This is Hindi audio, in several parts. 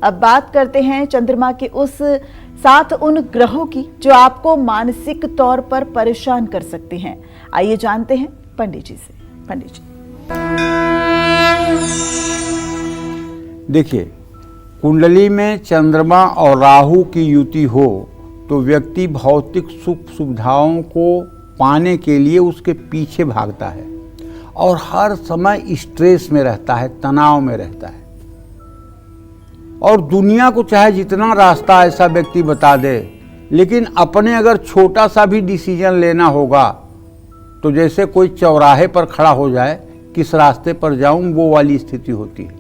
अब बात करते हैं चंद्रमा के उस 7 उन ग्रहों की जो आपको मानसिक तौर पर परेशान कर सकते हैं। आइए जानते हैं पंडित जी से। पंडित जी, देखिए, कुंडली में चंद्रमा और राहु की युति हो तो व्यक्ति भौतिक सुख सुविधाओं को पाने के लिए उसके पीछे भागता है और हर समय स्ट्रेस में रहता है, तनाव में रहता है। और दुनिया को चाहे जितना रास्ता ऐसा व्यक्ति बता दे, लेकिन अपने अगर छोटा सा भी डिसीजन लेना होगा तो जैसे कोई चौराहे पर खड़ा हो जाए, किस रास्ते पर जाऊं, वो वाली स्थिति होती है।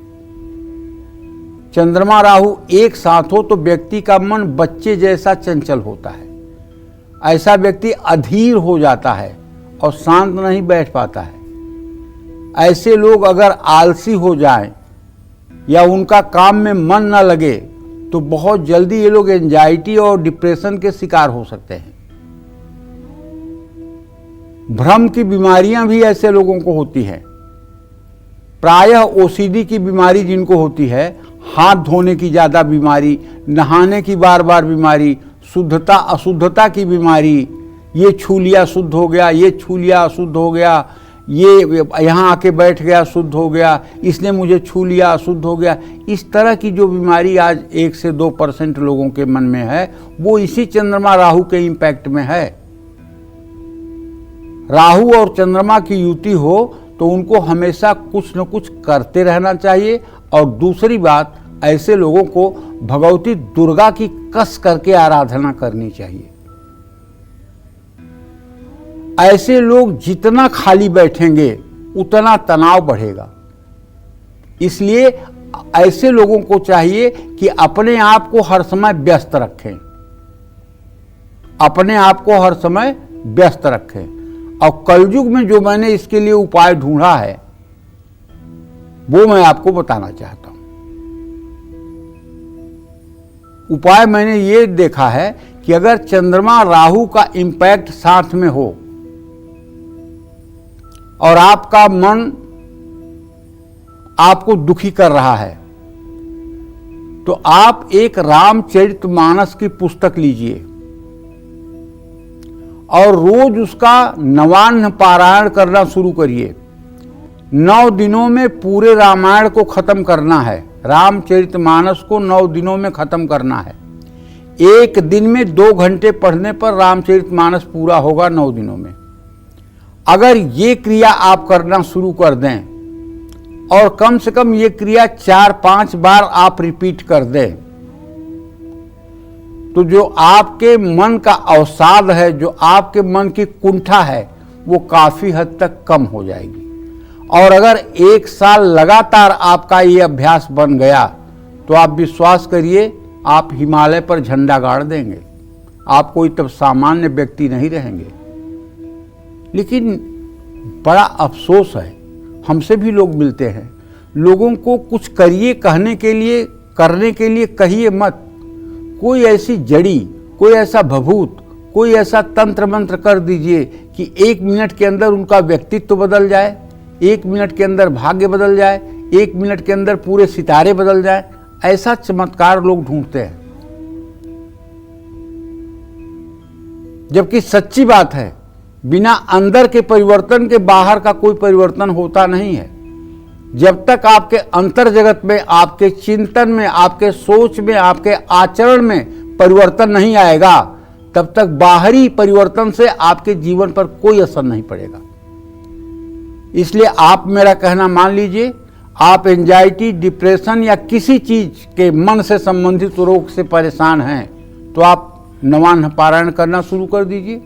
चंद्रमा राहु एक साथ हो तो व्यक्ति का मन बच्चे जैसा चंचल होता है। ऐसा व्यक्ति अधीर हो जाता है और शांत नहीं बैठ पाता है। ऐसे लोग अगर आलसी हो जाएं या उनका काम में मन न लगे तो बहुत जल्दी ये लोग एंजाइटी और डिप्रेशन के शिकार हो सकते हैं। भ्रम की बीमारियां भी ऐसे लोगों को होती हैं। प्रायः ओसीडी की बीमारी जिनको होती है, हाथ धोने की ज़्यादा बीमारी, नहाने की बार बार बीमारी, शुद्धता अशुद्धता की बीमारी, ये छू लिया शुद्ध हो गया, ये छू लिया अशुद्ध हो गया, ये यहाँ आके बैठ गया शुद्ध हो गया, इसने मुझे छू लिया अशुद्ध हो गया। इस तरह की जो बीमारी आज 1 से 2% लोगों के मन में है, वो इसी चंद्रमा राहु के इम्पैक्ट में है। राहु और चंद्रमा की युति हो तो उनको हमेशा कुछ न कुछ करते रहना चाहिए। और दूसरी बात, ऐसे लोगों को भगवती दुर्गा की कस करके आराधना करनी चाहिए। ऐसे लोग जितना खाली बैठेंगे उतना तनाव बढ़ेगा। इसलिए ऐसे लोगों को चाहिए कि अपने आप को हर समय व्यस्त रखें, अपने आप को हर समय व्यस्त रखें। और कलयुग में जो मैंने इसके लिए उपाय ढूंढा है वो मैं आपको बताना चाहता हूं। उपाय मैंने ये देखा है कि अगर चंद्रमा राहु का इंपैक्ट साथ में हो और आपका मन आपको दुखी कर रहा है तो आप एक रामचरितमानस की पुस्तक लीजिए और रोज उसका नवान्न पारायण करना शुरू करिए। 9 दिनों में पूरे रामायण को खत्म करना है। रामचरितमानस को 9 दिनों में खत्म करना है। एक दिन में 2 घंटे पढ़ने पर रामचरितमानस पूरा होगा 9 दिनों में। अगर ये क्रिया आप करना शुरू कर दें और कम से कम ये क्रिया 4-5 बार आप रिपीट कर दें तो जो आपके मन का अवसाद है, जो आपके मन की कुंठा है, वो काफी हद तक कम हो जाएगी। और अगर 1 साल लगातार आपका ये अभ्यास बन गया तो आप विश्वास करिए, आप हिमालय पर झंडा गाड़ देंगे। आप कोई तब सामान्य व्यक्ति नहीं रहेंगे। लेकिन बड़ा अफसोस है, हमसे भी लोग मिलते हैं, लोगों को कुछ करिए कहने के लिए, करने के लिए कहिए मत। कोई ऐसी जड़ी, कोई ऐसा भभूत, कोई ऐसा तंत्र मंत्र कर दीजिए कि 1 मिनट के अंदर उनका व्यक्तित्व बदल जाए, 1 मिनट के अंदर भाग्य बदल जाए, 1 मिनट के अंदर पूरे सितारे बदल जाए। ऐसा चमत्कार लोग ढूंढते हैं। जबकि सच्ची बात है, बिना अंदर के परिवर्तन के बाहर का कोई परिवर्तन होता नहीं है। जब तक आपके अंतर जगत में, आपके चिंतन में, आपके सोच में, आपके आचरण में परिवर्तन नहीं आएगा, तब तक बाहरी परिवर्तन से आपके जीवन पर कोई असर नहीं पड़ेगा। इसलिए आप मेरा कहना मान लीजिए, आप एंजाइटी, डिप्रेशन या किसी चीज के मन से संबंधित रोग से परेशान हैं तो आप नवान्न पारायण करना शुरू कर दीजिए।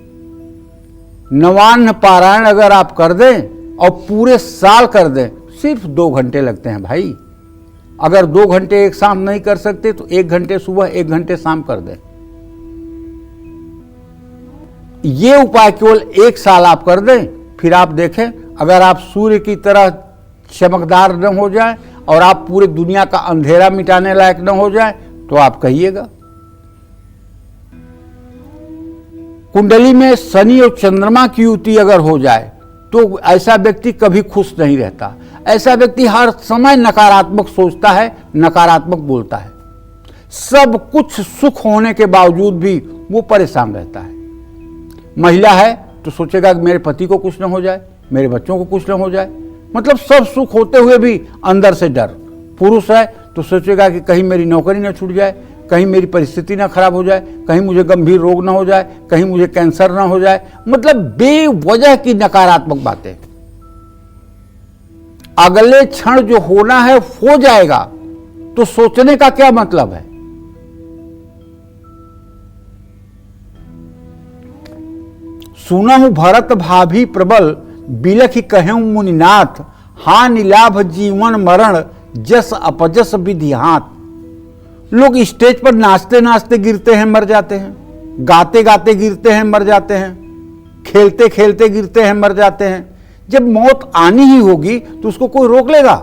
नवान्न पारायण अगर आप कर दें और पूरे साल कर दें, सिर्फ 2 घंटे लगते हैं भाई। अगर 2 घंटे एक साथ नहीं कर सकते तो 1 घंटे सुबह, 1 घंटे शाम कर दें। ये उपाय केवल 1 साल आप कर दें, फिर आप देखें, अगर आप सूर्य की तरह चमकदार न हो जाए और आप पूरे दुनिया का अंधेरा मिटाने लायक न हो जाए तो आप कहिएगा। कुंडली में शनि और चंद्रमा की युति अगर हो जाए तो ऐसा व्यक्ति कभी खुश नहीं रहता। ऐसा व्यक्ति हर समय नकारात्मक सोचता है, नकारात्मक बोलता है। सब कुछ सुख होने के बावजूद भी वो परेशान रहता है। महिला है तो सोचेगा कि मेरे पति को कुछ न हो जाए, मेरे बच्चों को कुछ न हो जाए, मतलब सब सुख होते हुए भी अंदर से डर। पुरुष है तो सोचेगा कि कहीं मेरी नौकरी न छूट जाए, कहीं मेरी परिस्थिति ना खराब हो जाए, कहीं मुझे गंभीर रोग ना हो जाए, कहीं मुझे कैंसर ना हो जाए, मतलब बेवजह की नकारात्मक बातें। अगले क्षण जो होना है हो जाएगा, तो सोचने का क्या मतलब है। सुना हूं भरत भाभी प्रबल, बिलखि कहूं मुनिनाथ, हानि लाभ जीवन मरण, जस अपजस विधि हाथ। लोग स्टेज पर नाचते नाचते गिरते हैं, मर जाते हैं, गाते गाते गिरते हैं, मर जाते हैं, खेलते खेलते गिरते हैं, मर जाते हैं। जब मौत आनी ही होगी तो उसको कोई रोक लेगा?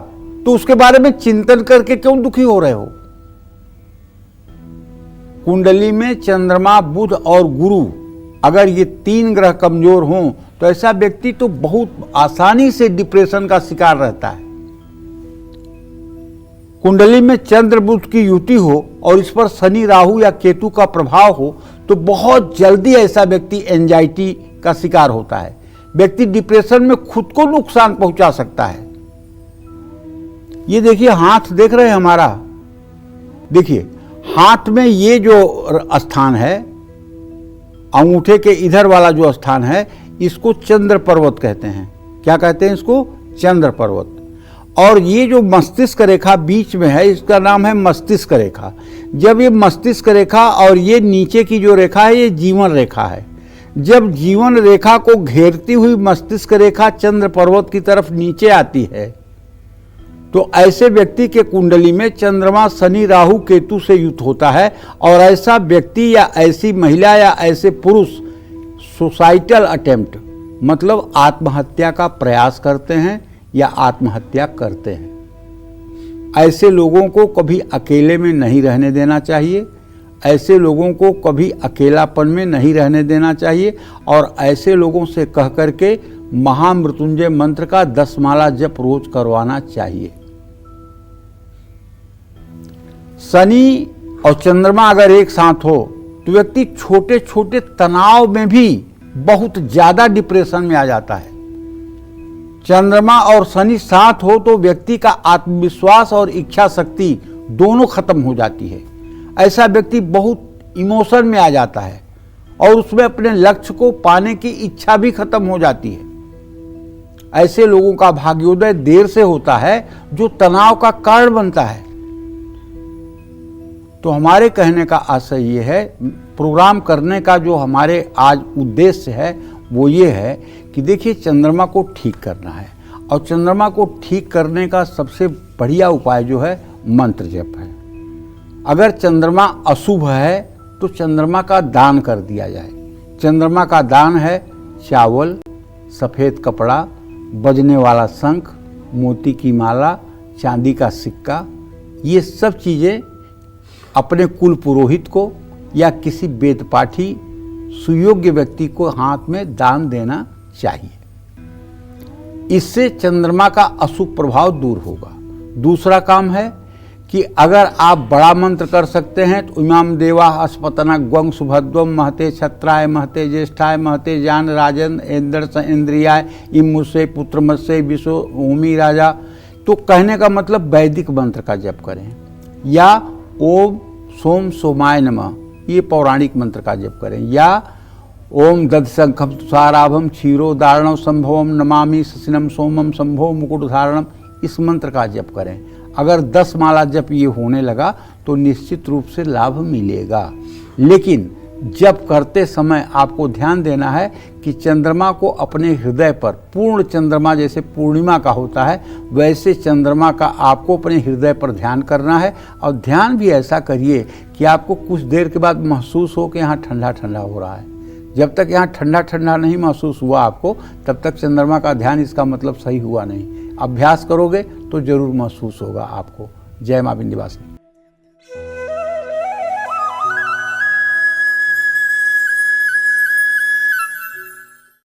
तो उसके बारे में चिंतन करके क्यों दुखी हो रहे हो? कुंडली में चंद्रमा, बुध और गुरु अगर ये 3 ग्रह कमजोर हों तो ऐसा व्यक्ति तो बहुत आसानी से डिप्रेशन का शिकार रहता है। कुंडली में चंद्र बुध की युति हो और इस पर शनि राहु या केतु का प्रभाव हो तो बहुत जल्दी ऐसा व्यक्ति एंजाइटी का शिकार होता है। व्यक्ति डिप्रेशन में खुद को नुकसान पहुंचा सकता है। ये देखिए हाथ देख रहे हैं हमारा, देखिए हाथ में ये जो स्थान है, अंगूठे के इधर वाला जो स्थान है, इसको चंद्र पर्वत कहते हैं। क्या कहते हैं इसको? चंद्र पर्वत। और ये जो मस्तिष्क रेखा बीच में है, इसका नाम है मस्तिष्क रेखा। जब ये मस्तिष्क रेखा और ये नीचे की जो रेखा है, ये जीवन रेखा है। जब जीवन रेखा को घेरती हुई मस्तिष्क रेखा चंद्र पर्वत की तरफ नीचे आती है, तो ऐसे व्यक्ति के कुंडली में चंद्रमा शनि राहु केतु से युक्त होता है। और ऐसा व्यक्ति या ऐसी महिला या ऐसे पुरुष सुसाइडल अटेम्प्ट, मतलब आत्महत्या का प्रयास करते हैं या आत्महत्या करते हैं। ऐसे लोगों को कभी अकेले में नहीं रहने देना चाहिए, ऐसे लोगों को कभी अकेलापन में नहीं रहने देना चाहिए, और ऐसे लोगों से कह करके महामृत्युंजय मंत्र का 10 माला जप रोज करवाना चाहिए। शनि और चंद्रमा अगर एक साथ हो तो व्यक्ति छोटे छोटे तनाव में भी बहुत ज्यादा डिप्रेशन में आ जाता है। चंद्रमा और शनि साथ हो तो व्यक्ति का आत्मविश्वास और इच्छा शक्ति दोनों खत्म हो जाती है। ऐसा व्यक्ति बहुत इमोशन में आ जाता है और उसमें अपने लक्ष्य को पाने की इच्छा भी खत्म हो जाती है। ऐसे लोगों का भाग्योदय देर से होता है, जो तनाव का कारण बनता है। तो हमारे कहने का आशय ये है, प्रोग्राम करने का जो हमारे आज उद्देश्य है वो ये है कि देखिए चंद्रमा को ठीक करना है, और चंद्रमा को ठीक करने का सबसे बढ़िया उपाय जो है मंत्र जप है। अगर चंद्रमा अशुभ है तो चंद्रमा का दान कर दिया जाए। चंद्रमा का दान है चावल, सफ़ेद कपड़ा, बजने वाला शंख, मोती की माला, चांदी का सिक्का। ये सब चीज़ें अपने कुल पुरोहित को या किसी वेद पाठी सुयोग्य व्यक्ति को हाथ में दान देना चाहिए। इससे चंद्रमा का अशुभ प्रभाव दूर होगा। दूसरा काम है कि अगर आप बड़ा मंत्र कर सकते हैं तो इमाम देवा अस्पतना ग्वं सुभद्वम महते छत्राय महते ज्येष्ठाय महते जान राजन इंद्र स इंद्रियाय इम मुझसे पुत्र मत्स्य विश्व भूमि राजा। तो कहने का मतलब वैदिक मंत्र का जप करें, या ओम सोम सोमाय नमः, ये पौराणिक मंत्र का जप करें, या ओम दधशंखम तुषाराभम क्षीरोदारणम संभवम नमामि शशिनम सोमम संभव मुकुट धारणम, इस मंत्र का जप करें। अगर 10 माला जप ये होने लगा तो निश्चित रूप से लाभ मिलेगा। लेकिन जप करते समय आपको ध्यान देना है कि चंद्रमा को अपने हृदय पर, पूर्ण चंद्रमा जैसे पूर्णिमा का होता है वैसे चंद्रमा का आपको अपने हृदय पर ध्यान करना है। और ध्यान भी ऐसा करिए कि आपको कुछ देर के बाद महसूस हो कि यहाँ ठंडा ठंडा हो रहा है। जब तक यहाँ ठंडा ठंडा नहीं महसूस हुआ आपको, तब तक चंद्रमा का ध्यान, इसका मतलब सही हुआ नहीं। अभ्यास करोगे तो जरूर महसूस होगा आपको। जय मां विंध्यवासिनी।